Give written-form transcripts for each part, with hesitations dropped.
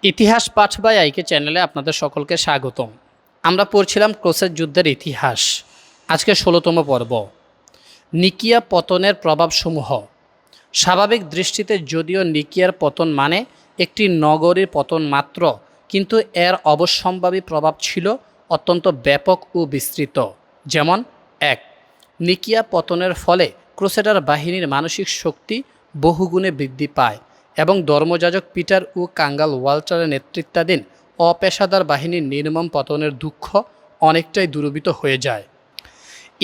ইতিহাস পাঠ বাই আইকে চ্যানেলে আপনাদের সকলকে স্বাগতম। আমরা পড়ছিলাম ক্রুসেড যুদ্ধের ইতিহাস। আজকে ১৬তম পর্ব। নিকিয়া পতনের প্রভাবসমূহ। স্বাভাবিক দৃষ্টিতে যদিও নিকিয়ার পতন মানে একটি নগরীর পতন মাত্র, কিন্তু এর অবশ্যম্ভাবী প্রভাব ছিল অত্যন্ত ব্যাপক ও বিস্তৃত। যেমন ১. নিকিয়া পতনের ফলে ক্রুসেডার বাহিনীর মানসিক শক্তি বহুগুণে বৃদ্ধি পায় এবং ধর্মযাজক পিটার ও কাঙ্গাল ওয়াল্টারের নেতৃত্বাধীন অপেশাদার বাহিনীর নির্মম পতনের দুঃখ অনেকটাই দূরীভূত হয়ে যায়।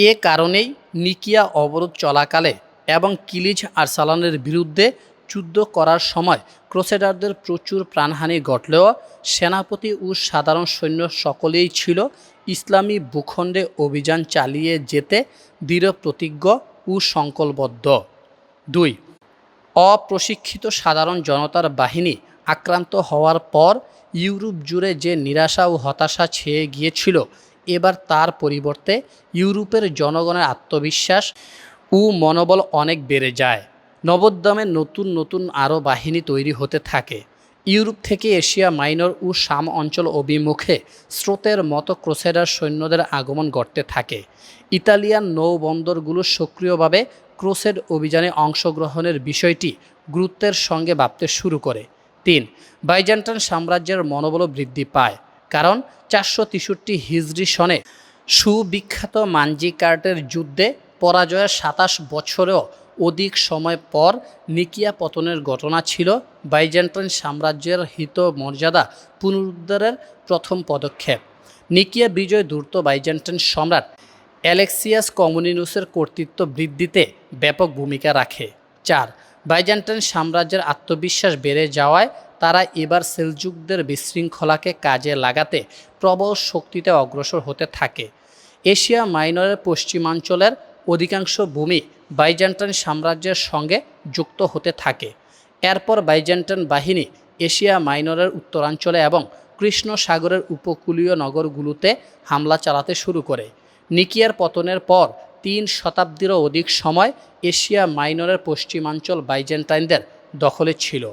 এ কারণেই নিকিয়া অবরোধ চলাকালে এবং কিলিজ আরসালানের বিরুদ্ধে যুদ্ধ করার সময় ক্রুসেডারদের প্রচুর প্রাণহানি ঘটলেও সেনাপতি ও সাধারণ সৈন্য সকলেই ছিল ইসলামী ভূখণ্ডে অভিযান চালিয়ে যেতে দৃঢ়প্রতিজ্ঞ ও সংকল্পবদ্ধ। ২. অপ্রশিক্ষিত সাধারণ জনতার বাহিনী আক্রান্ত হওয়ার পর ইউরোপ জুড়ে যে নিরাশা ও হতাশা ছেয়ে গিয়েছিল, এবার তার পরিবর্তে ইউরোপের জনগণের আত্মবিশ্বাস ও মনোবল অনেক বেড়ে যায়। নবোদ্যমে নতুন নতুন আরও বাহিনী তৈরি হতে থাকে। ইউরোপ থেকে এশিয়া মাইনর ও শাম অঞ্চল অভিমুখে স্রোতের মতো ক্রুসেডার সৈন্যদের আগমন ঘটতে থাকে। ইতালিয়ান নৌবন্দরগুলো সক্রিয়ভাবে ক্রুসেড অভিযানে অংশগ্রহণের বিষয়টি গুরুত্বের সঙ্গে ভাবতে শুরু করে। ৩. বাইজেন্টাইন সাম্রাজ্যের মনোবল বৃদ্ধি পায়, কারণ ৪৬৩ হিজরি সনে সুবিখ্যাত মানজিকার্টের যুদ্ধে পরাজয়ের ২৭ বছরেও অধিক সময় পর নিকিয়া পতনের ঘটনা ছিল বাইজেন্টাইন সাম্রাজ্যের হিত মর্যাদা পুনরুদ্ধারের প্রথম পদক্ষেপ। নিকিয়া বিজয় দ্রুত বাইজেন্টাইন সম্রাট অ্যালেক্সিয়াস কমনিনুসের কর্তৃত্ব বৃদ্ধিতে ব্যাপক ভূমিকা রাখে। ৪. বাইজেন্টাইন সাম্রাজ্যের আত্মবিশ্বাস বেড়ে যাওয়ায় তারা এবার সেলজুকদের বিশৃঙ্খলাকে কাজে লাগাতে প্রবল শক্তিতে অগ্রসর হতে থাকে। এশিয়া মাইনরের পশ্চিমাঞ্চলের অধিকাংশ ভূমি বাইজেন্টাইন সাম্রাজ্যের সঙ্গে যুক্ত হতে থাকে। এরপর বাইজেন্টাইন বাহিনী এশিয়া মাইনরের উত্তরাঞ্চলে এবং কৃষ্ণ সাগরের উপকূলীয় নগরগুলোতে হামলা চালাতে শুরু করে। নিকিয়ার পতনের পর ৩ শতাব্দীরও অধিক সময় এশিয়া মাইনরের পশ্চিমাঞ্চল বাইজেন্টাইনদের দখলে ছিল।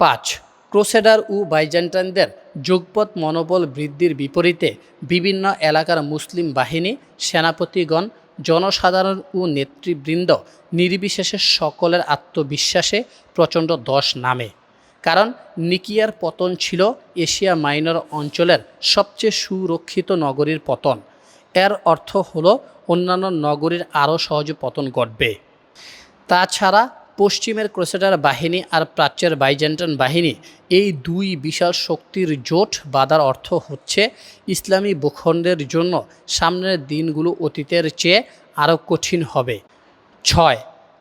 ৫. ক্রুসেডার ও বাইজেন্টাইনদের যুগপৎ মনোবল বৃদ্ধির বিপরীতে বিভিন্ন এলাকার মুসলিম বাহিনী, সেনাপতিগণ, জনসাধারণ ও নেতৃবৃন্দ নির্বিশেষে সকলের আত্মবিশ্বাসে প্রচণ্ড ধস নামে। কারণ নিকিয়ার পতন ছিল এশিয়া মাইনর অঞ্চলের সবচেয়ে সুরক্ষিত নগরীর পতন। এর অর্থ হলো অন্যান্য নগরীর আরও সহজে পতন ঘটবে। তাছাড়া পশ্চিমের ক্রুসেডার বাহিনী আর প্রাচ্যের বাইজেন্টাইন বাহিনী, এই দুই বিশাল শক্তির জোট বাঁধার অর্থ হচ্ছে ইসলামী ভূখণ্ডের জন্য সামনের দিনগুলো অতীতের চেয়ে আরও কঠিন হবে। ৬.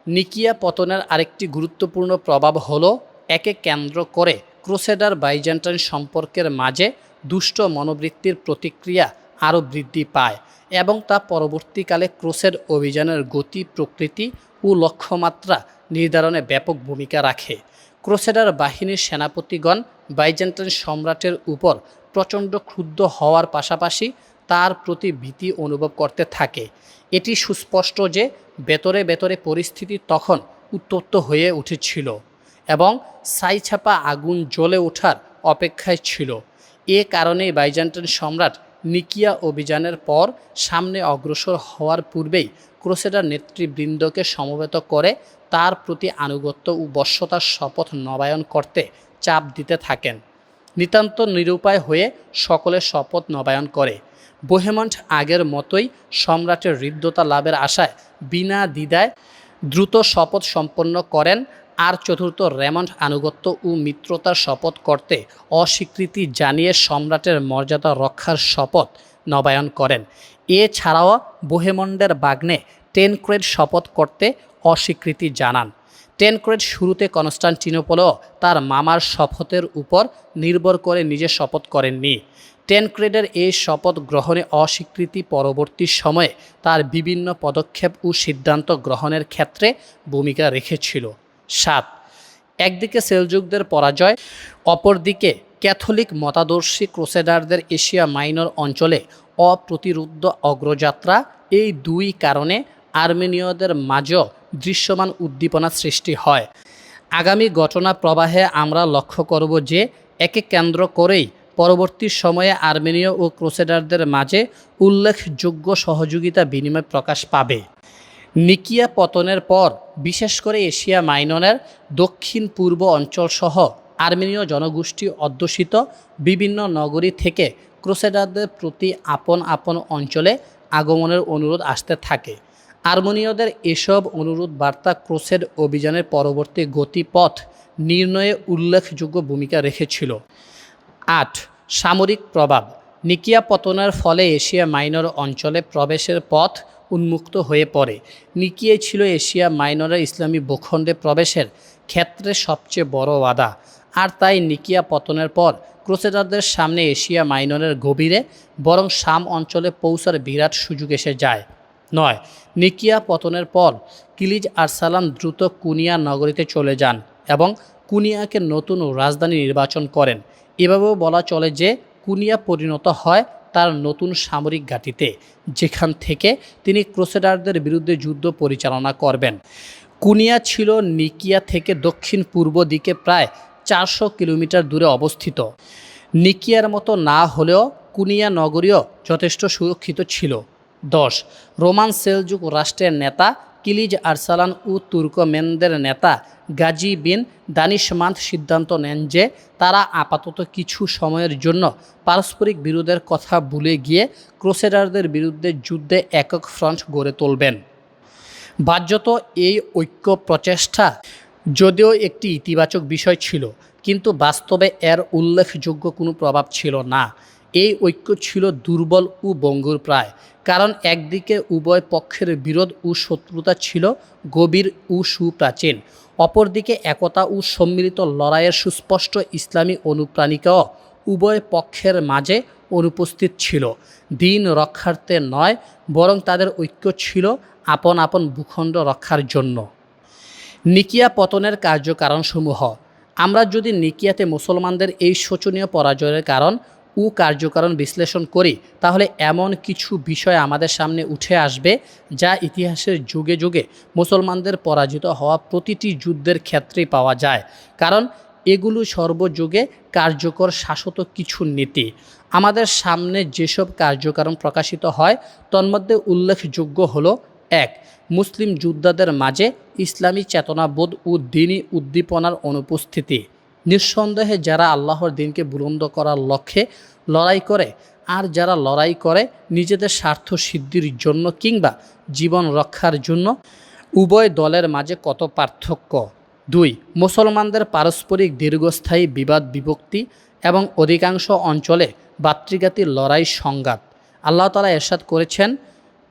নিকিয়া পতনের আরেকটি গুরুত্বপূর্ণ প্রভাব হলো একে কেন্দ্র করে ক্রুসেডার বাইজেন্টাইন সম্পর্কের মাঝে দুষ্ট মনোবৃত্তির প্রতিক্রিয়া আরও বৃদ্ধি পায় এবং তা পরবর্তীকালে ক্রুসেড অভিযানের গতি, প্রকৃতি ও লক্ষ্যমাত্রা নির্ধারণে ব্যাপক ভূমিকা রাখে। ক্রুসেডার বাহিনীর সেনাপতিগণ বাইজেন্টাইন সম্রাটের উপর প্রচণ্ড ক্ষুব্ধ হওয়ার পাশাপাশি তার প্রতি ভীতি অনুভব করতে থাকে। এটি সুস্পষ্ট যে ভেতরে ভেতরে পরিস্থিতি তখন উত্তপ্ত হয়ে উঠেছিল এবং ছাইচাপা আগুন জ্বলে ওঠার অপেক্ষায় ছিল। এ কারণেই বাইজেন্টাইন সম্রাট নিকিয়া অভিযানের পর সামনে অগ্রসর হওয়ার পূর্বেই ক্রুসেডার নেতৃবৃন্দকে সমবেত করে তার প্রতি আনুগত্য ও বশ্যতার শপথ নবায়ন করতে চাপ দিতে থাকেন। নিতান্ত নিরুপায় হয়ে সকলে শপথ নবায়ন করে। বোহেমন্ড আগের মতোই সম্রাটের হৃদ্যতা লাভের আশায় বিনা দ্বিধায় দ্রুত শপথ সম্পন্ন করেন। আর চতুর্থ রেমন্ড আনুগত্য ও মিত্রতার শপথ করতে অস্বীকৃতি জানিয়ে সম্রাটের মর্যাদা রক্ষার শপথ নবায়ন করেন। এছাড়াও বোহেমন্ডের বাগ্নে টেনক্রেড শপথ করতে অস্বীকৃতি জানান। টেনক্রেড শুরুতে কনস্টান্টিনোপলও তার মামার শপথের উপর নির্ভর করে নিজে শপথ করেননি। টেনক্রেডের এই শপথ গ্রহণে অস্বীকৃতি পরবর্তী সময়ে তার বিভিন্ন পদক্ষেপ ও সিদ্ধান্ত গ্রহণের ক্ষেত্রে ভূমিকা রেখেছিল। ৭. একদিকে সেলজুকদের পরাজয়, অপরদিকে ক্যাথলিক মতাদর্শী ক্রুসেডারদের এশিয়া মাইনর অঞ্চলে অপ্রতিরোধ্য অগ্রযাত্রা, এই দুই কারণে আর্মেনীয়দের মাঝেও দৃশ্যমান উদ্দীপনা সৃষ্টি হয়। আগামী ঘটনা প্রবাহে আমরা লক্ষ্য করব যে একে কেন্দ্র করেই পরবর্তী সময়ে আর্মেনীয় ও ক্রুসেডারদের মাঝে উল্লেখযোগ্য সহযোগিতা বিনিময় প্রকাশ পাবে। নিকিয়া পতনের পর বিশেষ করে এশিয়া মাইনরের দক্ষিণ পূর্ব অঞ্চলসহ আর্মেনীয় জনগোষ্ঠী অধ্যুষিত বিভিন্ন নগরী থেকে ক্রুসেডারদের প্রতি আপন আপন অঞ্চলে আগমনের অনুরোধ আসতে থাকে। আর্মেনীয়দের এসব অনুরোধ বার্তা ক্রুসেড অভিযানের পরবর্তী গতিপথ নির্ণয়ে উল্লেখযোগ্য ভূমিকা রেখেছিল। ৮. সামরিক প্রভাব। নিকিয়া পতনের ফলে এশিয়া মাইনর অঞ্চলে প্রবেশের পথ উন্মুক্ত হয়ে পড়ে। নিকিয়াই ছিল এশিয়া মাইনরের ইসলামী ভূখণ্ডে প্রবেশের ক্ষেত্রে সবচেয়ে বড় বাধা। আর তাই নিকিয়া পতনের পর ক্রুসেডারদের সামনে এশিয়া মাইনরের গভীরে বরং শাম অঞ্চলে পৌঁছার বিরাট সুযোগ এসে যায়। ৯. নিকিয়া পতনের পর কিলিজ আরসালান দ্রুত কুনিয়া নগরীতে চলে যান এবং কুনিয়াকে নতুন রাজধানী নির্বাচন করেন। এভাবেও বলা চলে যে কুনিয়া পরিণত হয় তার নতুন সামরিক ঘাঁটিতে, যেখান থেকে তিনি ক্রুসেডারদের বিরুদ্ধে যুদ্ধ পরিচালনা করবেন। কুনিয়া ছিল নিকিয়া থেকে দক্ষিণ পূর্ব দিকে প্রায় 400 কিলোমিটার দূরে অবস্থিত। নিকিয়ার মতো না হলেও কুনিয়া নগরীও যথেষ্ট সুরক্ষিত ছিল। 10. রোমান সেলজুক রাষ্ট্রের নেতা কিলিজ আরসালান ও তুর্কমেনদের নেতা গাজী বিন দানিশমান্দ সিদ্ধান্ত নেন যে তারা আপাতত কিছু সময়ের জন্য পারস্পরিক বিরোধের কথা ভুলে গিয়ে ক্রুসেডারদের বিরুদ্ধে যুদ্ধে একক ফ্রন্ট গড়ে তুলবেন। বাহ্যত এই ঐক্য প্রচেষ্টা যদিও একটি ইতিবাচক বিষয় ছিল, কিন্তু বাস্তবে এর উল্লেখযোগ্য কোনো প্রভাব ছিল না। এই ঐক্য ছিল দুর্বল ও ভঙ্গুরপ্রায়, কারণ একদিকে উভয় পক্ষের বিরোধ ও শত্রুতা ছিল গভীর ও সুপ্রাচীন, অপরদিকে একতা ও সম্মিলিত লড়াইয়ের সুস্পষ্ট ইসলামী অনুপ্রাণিকাও উভয় পক্ষের মাঝে অনুপস্থিত ছিল। দিন রক্ষার্থে নয়, বরং তাদের ঐক্য ছিল আপন আপন ভূখণ্ড রক্ষার জন্য। নিকিয়া পতনের কার্যকারণসমূহ। আমরা যদি নিকিয়াতে মুসলমানদের এই শোচনীয় পরাজয়ের কারণ ও কার্যকারণ বিশ্লেষণ করি, তাহলে এমন কিছু বিষয় আমাদের সামনে উঠে আসবে যা ইতিহাসের যুগে যুগে মুসলমানদের পরাজিত হওয়া প্রতিটি যুদ্ধের ক্ষেত্রেই পাওয়া যায়, কারণ এগুলো সর্বযুগে কার্যকর শাশ্বত কিছু নীতি। আমাদের সামনে যেসব কার্যকারণ প্রকাশিত হয় তন্মধ্যে উল্লেখযোগ্য হলো: ১. মুসলিম যোদ্ধাদের মাঝে ইসলামী চেতনাবোধ ও দ্বীনি উদ্দীপনার অনুপস্থিতি। নিঃসন্দেহে যারা আল্লাহর দ্বীনকে বুলন্দ করার লক্ষ্যে লড়াই করে আর যারা লড়াই করে নিজেদের স্বার্থ সিদ্ধির জন্য কিংবা জীবন রক্ষার জন্য, উভয় দলের মাঝে কত পার্থক্য। ২. মুসলমানদের পারস্পরিক দীর্ঘস্থায়ী বিবাদ বিভক্তি এবং অধিকাংশ অঞ্চলে ভাতৃঘাতী লড়াই সংঘাত। আল্লাহ তাআলা ইরশাদ করেছেন,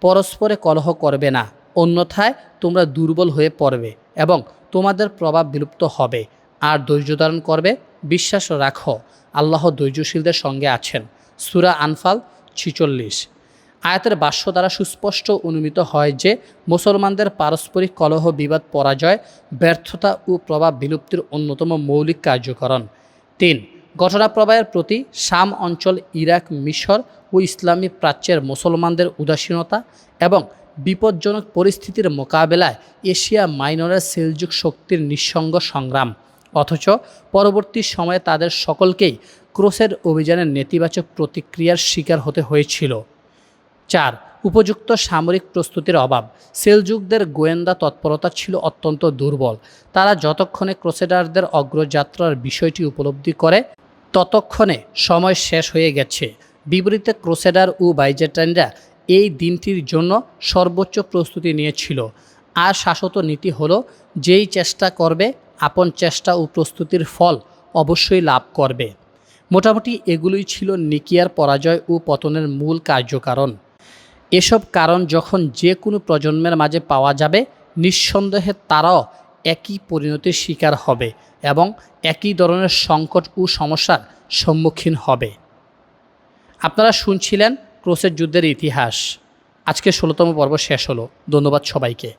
পরস্পরে কলহ করবে না, অন্যথায় তোমরা দুর্বল হয়ে পড়বে এবং তোমাদের প্রভাব বিলুপ্ত হবে, আর ধৈর্য ধারণ করবে, বিশ্বাস রাখো, আল্লাহ ধৈর্যশীলদের সঙ্গে আছেন। সূরা আনফাল ৪৬। আয়াতের ভাষ্য দ্বারা সুস্পষ্ট অনুমিত হয় যে মুসলমানদের পারস্পরিক কলহ বিবাদ পরাজয়, ব্যর্থতা ও প্রভাব বিলুপ্তির অন্যতম মৌলিক কার্যকরণ। ৩. ঘটনাপ্রবাহের প্রতি শাম অঞ্চল, ইরাক, মিশর ও ইসলামী প্রাচ্যের মুসলমানদের উদাসীনতা এবং বিপজ্জনক পরিস্থিতির মোকাবেলায় এশিয়া মাইনরের সেলজুক শক্তির নিঃসঙ্গ সংগ্রাম, অথচ পরবর্তী সময়ে তাদের সকলকেই ক্রুসেড অভিযানের নেতিবাচক প্রতিক্রিয়ার শিকার হতে হয়েছিল। ৪. উপযুক্ত সামরিক প্রস্তুতির অভাব। সেলজুকদের গোয়েন্দা তৎপরতা ছিল অত্যন্ত দুর্বল। তারা যতক্ষণে ক্রুসেডারদের অগ্রযাত্রার বিষয়টি উপলব্ধি করে ততক্ষণে সময় শেষ হয়ে গেছে। বিপরীতে ক্রুসেডার ও বাইজেন্টাইনরা এই দিনটির জন্য সর্বোচ্চ প্রস্তুতি নিয়েছিল। আর শাশ্বত নীতি হলো, যেই চেষ্টা করবে আপন চেষ্টা ও প্রস্তুতির ফল অবশ্যই লাভ করবে। মোটামুটি এগুলোই ছিল নিকিয়ার পরাজয় ও পতনের মূল কার্যকারণ। এসব কারণ যখন যে কোনো প্রজন্মের মাঝে পাওয়া যাবে, নিঃসন্দেহে তারাও একই পরিণতির শিকার হবে এবং একই ধরনের সংকট ও সমস্যার সম্মুখীন হবে। আপনারা শুনছিলেন ক্রুসেড যুদ্ধের ইতিহাস। আজকে ১৬তম পর্ব শেষ হলো। ধন্যবাদ সবাইকে।